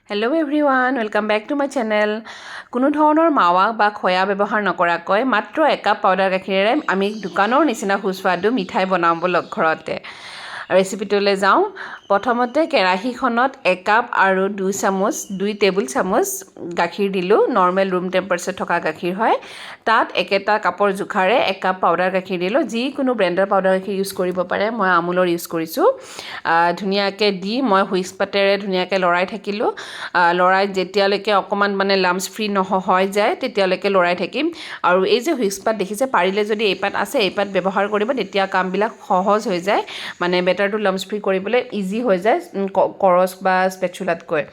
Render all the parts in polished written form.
Hello everyone, welcome back to my channel. কোনো ধৰণৰ মাৱা বা খয়া ব্যৱহাৰ নকৰাকৈ মাত্ৰ একাপ পাউডাৰ গাখীৰেৰে আমি দোকানৰ নিচিনা সুস্বাদু মিঠাই বনাম বলক ঘৰতে। ৰেচিপিটোলৈ যাওঁ। প্ৰথমতে কেৰাহীখনত একাপ আৰু 2 টেবুল চামুচ গাখীৰ দিলোঁ। নৰ্মেল ৰুম টেম্পাৰেচাৰ থকা গাখীৰ হয়। তাত একেটা কাপৰ জোখাৰে একাপ পাউডাৰ গাখীৰ দিলোঁ। যিকোনো ব্ৰেণ্ডৰ পাউডাৰ গাখীৰ ইউজ কৰিব পাৰে। মই আমুলৰ ইউজ কৰিছোঁ। ধুনীয়াকৈ দি মই হুইস্ক পাতেৰে ধুনীয়াকৈ লৰাই থাকিলোঁ। লৰাই যেতিয়ালৈকে অকণমান মানে লাম্পছ ফ্ৰী হৈ যায় তেতিয়ালৈকে লৰাই থাকিম। আৰু এই যে হুইস্ক পাত দেখিছে, পাৰিলে যদি এই পাত আছে এই পাত ব্যৱহাৰ কৰিব, তেতিয়া কামবিলাক সহজ হৈ যায়। মানে বেটাৰটো লাম্পছ ফ্ৰী কৰিবলৈ ইজি হৈ যায় কৰচ বা স্পেচুলাতকৈ।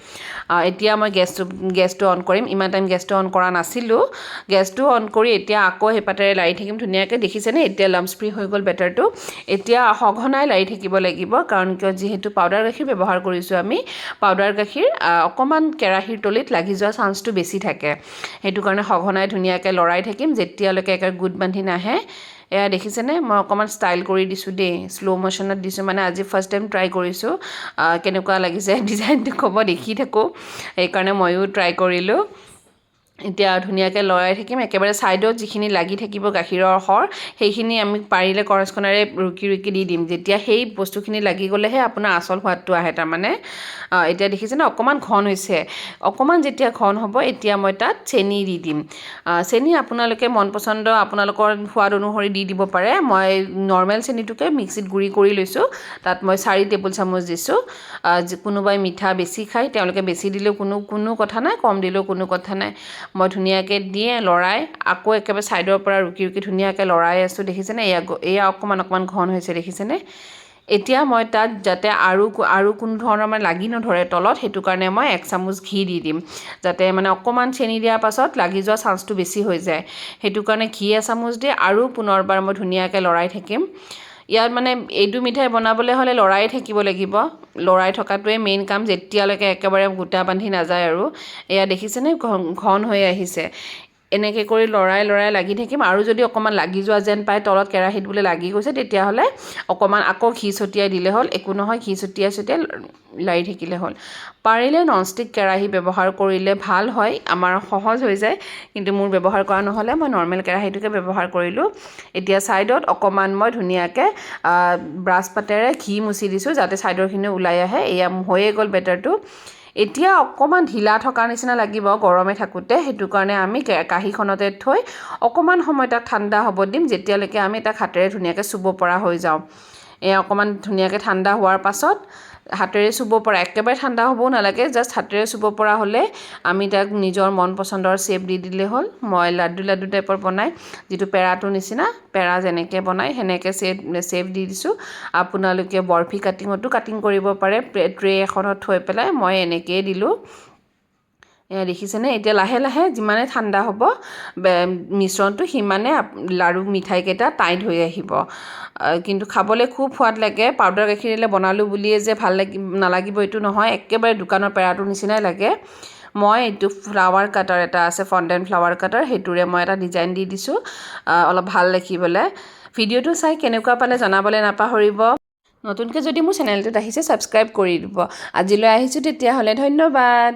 এতিয়া মই গেছটো অন কৰিম। ইমান টাইম গেছটো অন কৰা নাছিলোঁ। গেছটো অন কৰি এতিয়া আকৌ সেই পাতেৰে লাৰি থাকিম ধুনীয়াকৈ। দেখিছেনে এতিয়া লাম্পছ ফ্ৰী হৈ গ'ল বেটাৰটো। এতিয়া সঘনাই লাৰি থাকিব লাগিব, কাৰণ কিয় যিহেতু পাউডাৰ গাখীৰ ব্যৱহাৰ কৰিছোঁ আমি। পাউডাৰ গাখীৰ অকণমান কেৰাহীৰ তলিত লাগি যোৱা চান্সটো বেছি থাকে। সেইটো কাৰণে সঘনাই ধুনীয়াকৈ লৰাই থাকিম যেতিয়ালৈকে একে গোট বান্ধি নাহে। এয়া দেখিছেনে, মই অকণমান ষ্টাইল কৰি দিছোঁ দেই, শ্ল' ম'শ্যনত দিছোঁ, মানে আজি ফাৰ্ষ্ট টাইম ট্ৰাই কৰিছোঁ। কেনেকুৱা লাগিছে ডিজাইনটো ক'ব, দেখি থাকোঁ, সেইকাৰণে ময়ো ট্ৰাই কৰিলোঁ। এতিয়া ধুনীয়াকৈ লৰাই থাকিম। একেবাৰে ছাইডত যিখিনি লাগি থাকিব গাখীৰৰ সৰ, সেইখিনি আমি পাৰিলে কৰচখনেৰে ৰুকি ৰুকি দি দিম। যেতিয়া সেই বস্তুখিনি লাগি গ'লেহে আপোনাৰ আচল সোৱাদটো আহে তাৰমানে। এতিয়া দেখিছেনে অকণমান ঘন হৈছে। অকণমান যেতিয়া ঘন হ'ব এতিয়া মই তাত চেনি দি দিম। চেনি আপোনালোকে মন পচন্দ আপোনালোকৰ সোৱাদ অনুসৰি দি দিব পাৰে। মই নৰ্মেল চেনিটোকে মিক্সিত গুড়ি কৰি লৈছোঁ। তাত মই 4 টেবুল চামুচ দিছোঁ। কোনোবাই মিঠা বেছি খায় তেওঁলোকে বেছি দিলেও কোনো কথা নাই, কম দিলেও কোনো কথা নাই। মই ধুনীয়াকৈ দিয়ে লৰাই আকৌ একেবাৰে ছাইডৰ পৰা ৰুকি ৰুকি ধুনীয়াকৈ লৰাই আছোঁ। দেখিছেনে এয়া অকণমান ঘন হৈছে, দেখিছেনে। এতিয়া মই তাত যাতে আৰু কোনো ধৰণৰ মানে লাগি নধৰে তলত, সেইটো কাৰণে মই 1 চামুচ ঘি দি দিম, যাতে মানে অকণমান চেনি দিয়াৰ পাছত লাগি যোৱা চান্সটো বেছি হৈ যায়। সেইটো কাৰণে ঘি 1 চামুচ দি আৰু পুনৰবাৰ মই ধুনীয়াকৈ লৰাই থাকিম। ইয়াত মানে এইটো মিঠাই বনাবলৈ হ'লে লৰাই থাকিব লাগিব। লৰাই থকাটোৱে মেইন কাম, যেতিয়ালৈকে একেবাৰে গোটা বান্ধি নাযায় আৰু। এয়া দেখিছেনে ঘন হৈ আহিছে। এনেকৈ কৰি লৰাই লাগি থাকিম। আৰু যদি অকণমান লাগি যোৱা যেন পায় তলত কেৰাহীত বোলে লাগি গৈছে, তেতিয়াহ'লে অকণমান আকৌ ঘি ছটিয়াই দিলে হ'ল। একো নহয়, ঘি ছটিয়াই লাৰি থাকিলে হ'ল। পাৰিলে ননষ্টিক কেৰাহী ব্যৱহাৰ কৰিলে ভাল হয়, আমাৰ সহজ হৈ যায়। কিন্তু মোৰ ব্যৱহাৰ কৰা নহ'লে মই নৰ্মেল কেৰাহীটোকে ব্যৱহাৰ কৰিলোঁ। এতিয়া ছাইডত অকণমান মই ধুনীয়াকৈ ব্ৰাছ পাতেৰে ঘি মুচি দিছোঁ, যাতে ছাইডৰখিনিও ওলাই আহে। এয়া হৈয়ে গ'ল বেটাৰটো। এতিয়া অকণমান ঢিলা থকাৰ নিচিনা লাগিব গৰমে থাকোঁতে, সেইটো কাৰণে আমি কাঁহীখনতে থৈ অকণমান সময় তাক ঠাণ্ডা হ'ব দিম, যেতিয়ালৈকে আমি তাক হাতেৰে ধুনীয়াকৈ চুব পৰা হৈ যাওঁ। অকণমান ধুনীয়াকৈ ঠাণ্ডা হোৱাৰ পাছত হাতেৰে চুব পৰা, একেবাৰে ঠাণ্ডা হ'বও নালাগে, জাষ্ট হাতেৰে চুব পৰা হ'লে আমি তাক নিজৰ মন পচন্দৰ শ্বেপ দি দিলে হ'ল। মই লাডু টাইপৰ বনাই, যিটো পেৰাটোৰ নিচিনা, পেৰা যেনেকৈ বনায় সেনেকৈ শ্বেপ দি দিছোঁ। আপোনালোকে বৰফি কাটিং কৰিব পাৰে, ট্ৰে এখনত থৈ পেলাই। মই এনেকৈয়ে দিলোঁ। দেখিছেনে এতিয়া লাহে লাহে যিমানে ঠাণ্ডা হ'ব মিশ্ৰণটো, সিমানে লাড়ু মিঠাইকেইটা টাইট হৈ আহিব। কিন্তু খাবলৈ খুব সোৱাদ লাগে। পাউডাৰ গাখীৰেৰে বনালোঁ বুলিয়ে যে ভাল নালাগিব এইটো নহয়, একেবাৰে দোকানৰ পেৰাটোৰ নিচিনাই লাগে। মই এইটো ফ্লাৱাৰ কাটাৰ এটা আছে, ফণ্ডেণ্ট ফ্লাৱাৰ কাটাৰ, সেইটোৰে মই এটা ডিজাইন দি দিছোঁ অলপ ভাল দেখিবলৈ। ভিডিঅ'টো চাই কেনেকুৱা পালে জনাবলৈ নাপাহৰিব। নতুনকৈ যদি মোৰ চেনেলটোত আহিছে ছাবস্ক্ৰাইব কৰি দিব। আজিলৈ আহিছোঁ তেতিয়াহ'লে, ধন্যবাদ।